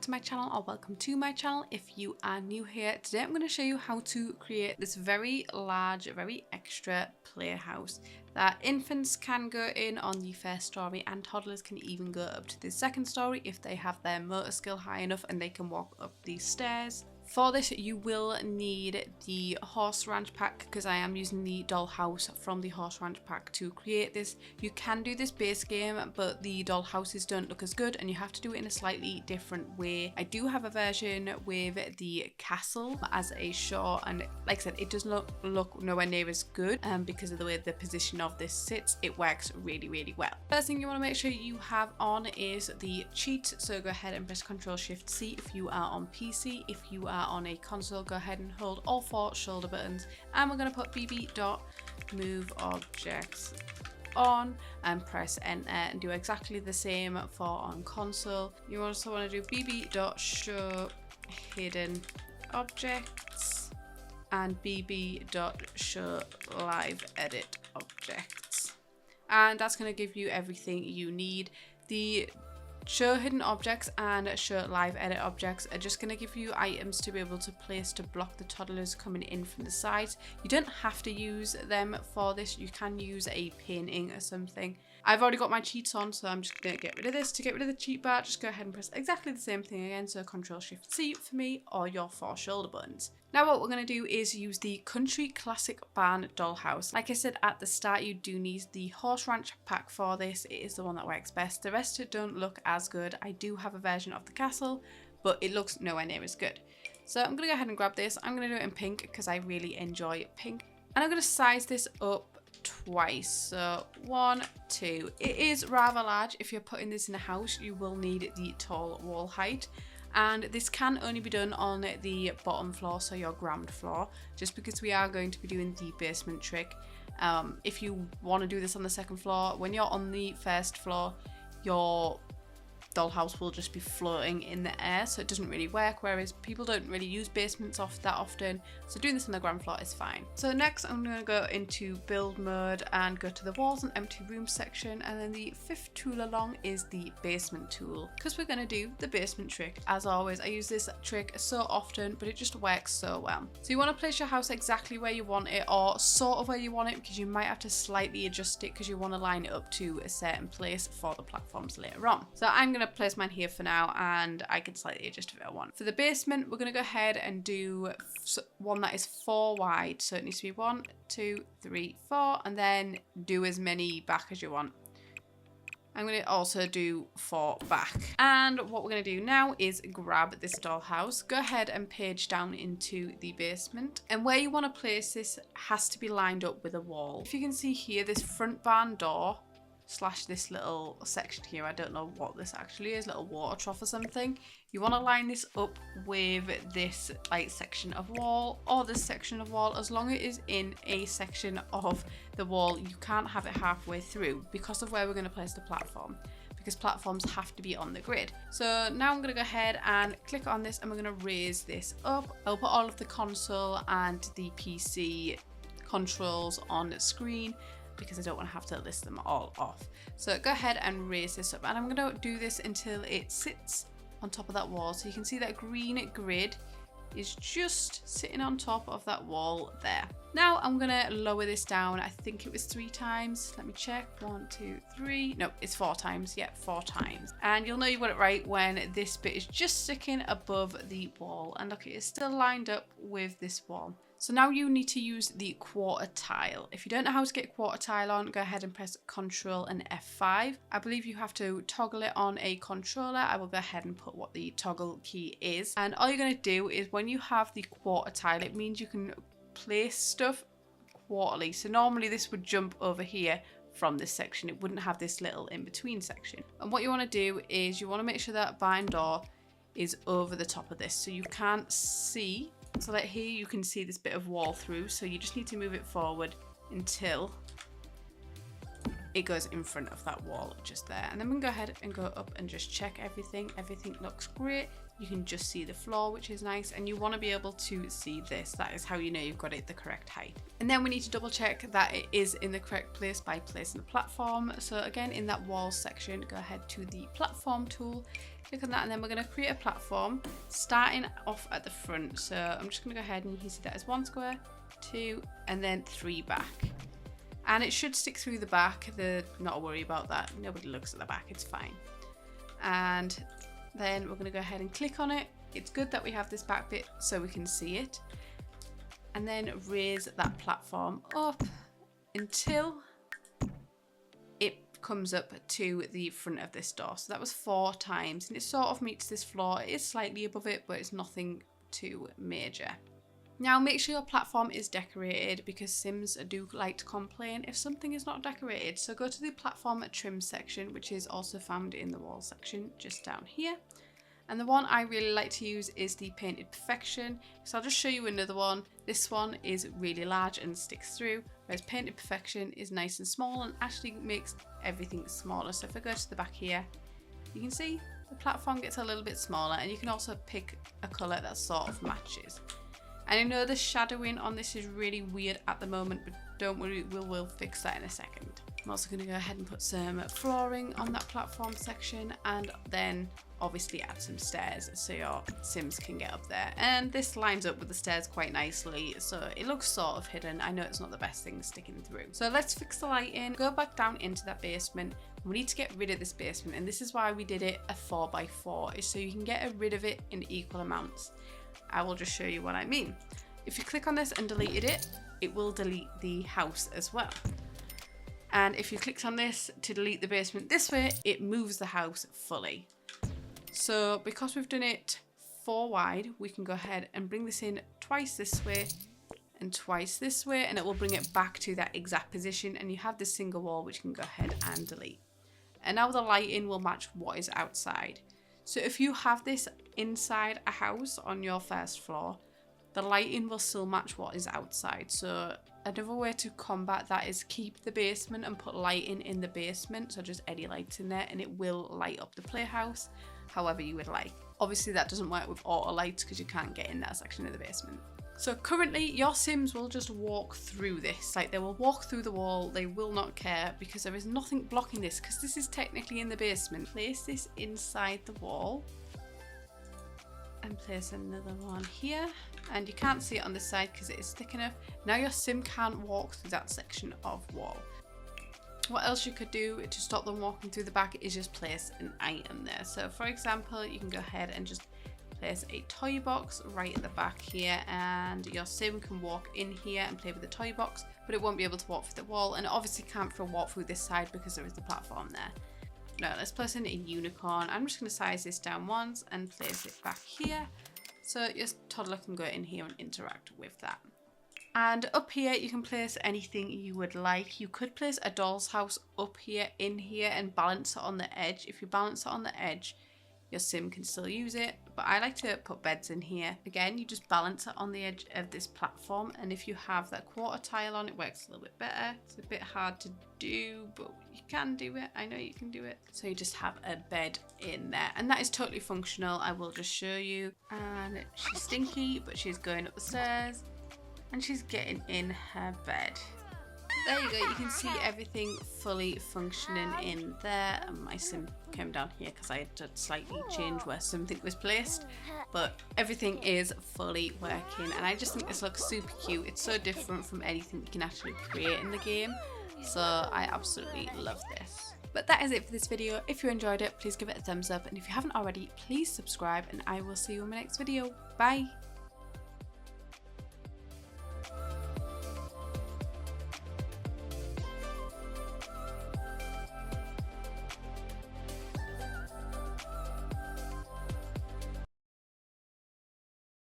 to my channel, or welcome to my channel if you are new here. Today I'm going to show you how to create this very large, very extra playhouse that infants can go in on the first story, and toddlers can even go up to the second story if they have their motor skill high enough and they can walk up these stairs. For this you will need the horse ranch pack, because I am using the dollhouse from the horse ranch pack to create this. You can do this base game, but the dollhouses don't look as good and you have to do it in a slightly different way. I do have a version with the castle as a shore, and like I said, it does not look nowhere near as good because of the way the position of this sits. It works really well. First thing you want to make sure you have on is the cheat, so go ahead and press Ctrl+Shift+C if you are on PC. If you are on a console, go ahead and hold all 4 shoulder buttons, and we're going to put bb.moveObjects on and press enter, and do exactly the same for on console. You also want to do bb.showHiddenObjects and bb.showLiveEditObjects, and that's going to give you everything you need. The show hidden objects and show live edit objects are just going to give you items to be able to place to block the toddlers coming in from the sides. You don't have to use them for this. You can use a painting or something. I've already got my cheats on, so I'm just going to get rid of this. To get rid of the cheat bar, just go ahead and press exactly the same thing again, so Ctrl+Shift+C for me, or your 4 shoulder buttons. Now what we're going to do is use the Country Classic Barn Dollhouse. Like I said at the start, you do need the Horse Ranch pack for this. It is the one that works best. The rest don't look as good. I do have a version of the castle, but it looks nowhere near as good. So I'm going to go ahead and grab this. I'm going to do it in pink because I really enjoy pink. And I'm going to size this up twice, so 1, 2. It is rather large. If you're putting this in a house, you will need the tall wall height, and this can only be done on the bottom floor, so your ground floor, just because we are going to be doing the basement trick. If you want to do this on the second floor, when you're on the first floor, your dollhouse will just be floating in the air, so it doesn't really work, whereas people don't really use basements that often, so doing this on the ground floor is fine. So next I'm going to go into build mode and go to the walls and empty room section, and then the 5th tool along is the basement tool, because we're going to do the basement trick. As always, I use this trick so often, but it just works so well. So you want to place your house exactly where you want it, or sort of where you want it, because you might have to slightly adjust it because you want to line it up to a certain place for the platforms later on. So I'm going to place mine here for now, and I can slightly adjust if I want. For the basement, we're going to go ahead and do one that is 4 wide, so it needs to be 1, 2, 3, 4, and then do as many back as you want. I'm going to also do 4 back. And what we're going to do now is grab this dollhouse, go ahead and page down into the basement, and where you want to place this has to be lined up with a wall. If you can see here, this front barn door / this little section here, I don't know what this actually is, little water trough or something. You want to line this up with this like section of wall, or this section of wall. As long as it is in a section of the wall, you can't have it halfway through because of where we're going to place the platform, because platforms have to be on the grid. So now I'm going to go ahead and click on this, and we're going to raise this up. I'll put all of the console and the PC controls on the screen, because I don't want to have to list them all off. So go ahead and raise this up, and I'm going to do this until it sits on top of that wall. So you can see that green grid is just sitting on top of that wall there. Now I'm going to lower this down. I think it was 3 times. Let me check. 1, 2, 3. No, it's 4 times. Yeah, 4 times. And you'll know you got it right when this bit is just sticking above the wall. And look, it is still lined up with this wall. So now you need to use the quarter tile. If you don't know how to get quarter tile on, go ahead and press Ctrl and F5. I believe you have to toggle it on a controller. I will go ahead and put what the toggle key is. And all you're going to do is, when you have the quarter tile, it means you can place stuff quarterly. So normally this would jump over here from this section. It wouldn't have this little in-between section. And what you want to do is you want to make sure that barn door is over the top of this, so you can't see. So like here you can see this bit of wall through, so you just need to move it forward until it goes in front of that wall just there. And then we can go ahead and go up and just check everything. Everything looks great. You can just see the floor, which is nice, and you want to be able to see this. That is how you know you've got it the correct height. And then we need to double check that it is in the correct place by placing the platform. So again, in that wall section, go ahead to the platform tool, click on that, and then we're going to create a platform starting off at the front. So I'm just going to go ahead and you can see that as 1 square, 2, and then 3 back. And it should stick through the back. Not a worry about that. Nobody looks at the back, it's fine. And then we're going to go ahead and click on it. It's good that we have this back bit so we can see it. And then raise that platform up until it comes up to the front of this door. So that was 4 times, and it sort of meets this floor. It is slightly above it, but it's nothing too major. Now make sure your platform is decorated, because Sims do like to complain if something is not decorated. So go to the platform trim section, which is also found in the wall section just down here. And the one I really like to use is the Painted Perfection. So I'll just show you another one. This one is really large and sticks through, whereas Painted Perfection is nice and small and actually makes everything smaller. So if I go to the back here, you can see the platform gets a little bit smaller, and you can also pick a colour that sort of matches. And I know the shadowing on this is really weird at the moment, but don't worry, we'll fix that in a second. I'm also going to go ahead and put some flooring on that platform section, and then obviously add some stairs so your Sims can get up there. And this lines up with the stairs quite nicely, so it looks sort of hidden. I know it's not the best thing sticking through. So let's fix the lighting, go back down into that basement. We need to get rid of this basement, and this is why we did it a 4x4, is so you can get rid of it in equal amounts. I will just show you what I mean. If you click on this and deleted it, it will delete the house as well. And if you clicked on this to delete the basement this way, it moves the house fully. So because we've done it 4 wide, we can go ahead and bring this in twice this way and twice this way, and it will bring it back to that exact position, and you have this single wall which you can go ahead and delete. And now the lighting will match what is outside. So if you have this inside a house on your first floor, the lighting will still match what is outside. So another way to combat that is keep the basement and put lighting in the basement. So just any lights in there, and it will light up the playhouse however you would like. Obviously that doesn't work with auto lights because you can't get in that section of the basement. So currently your Sims will just walk through this, like they will walk through the wall, they will not care because there is nothing blocking this, because this is technically in the basement. Place this inside the wall and place another one here, and you can't see it on this side because it is thick enough. Now your Sim can't walk through that section of wall. What else you could do to stop them walking through the back is just place an item there. So for example, you can go ahead and just place a toy box right at the back here, and your Sim can walk in here and play with the toy box, but it won't be able to walk through the wall, and it obviously can't walk through this side because there is the platform there. Now let's place in a unicorn. I'm just going to size this down once and place it back here so your toddler can go in here and interact with that. And up here you can place anything you would like. You could place a doll's house up here in here and balance it on the edge. If you balance it on the edge, your Sim can still use it, but I like to put beds in here. Again, you just balance it on the edge of this platform, and if you have that quarter tile on, it works a little bit better. It's a bit hard to do, but you can do it. I know you can do it. So you just have a bed in there, and that is totally functional. I will just show you. And she's stinky, but she's going up the stairs and she's getting in her bed. There you go, you can see everything fully functioning in there. And my Sim came down here because I had to slightly change where something was placed, but everything is fully working, and I just think this looks super cute. It's so different from anything you can actually create in the game, so I absolutely love this. But that is it for this video. If you enjoyed it, please give it a thumbs up, and if you haven't already, please subscribe, and I will see you in my next video. Bye!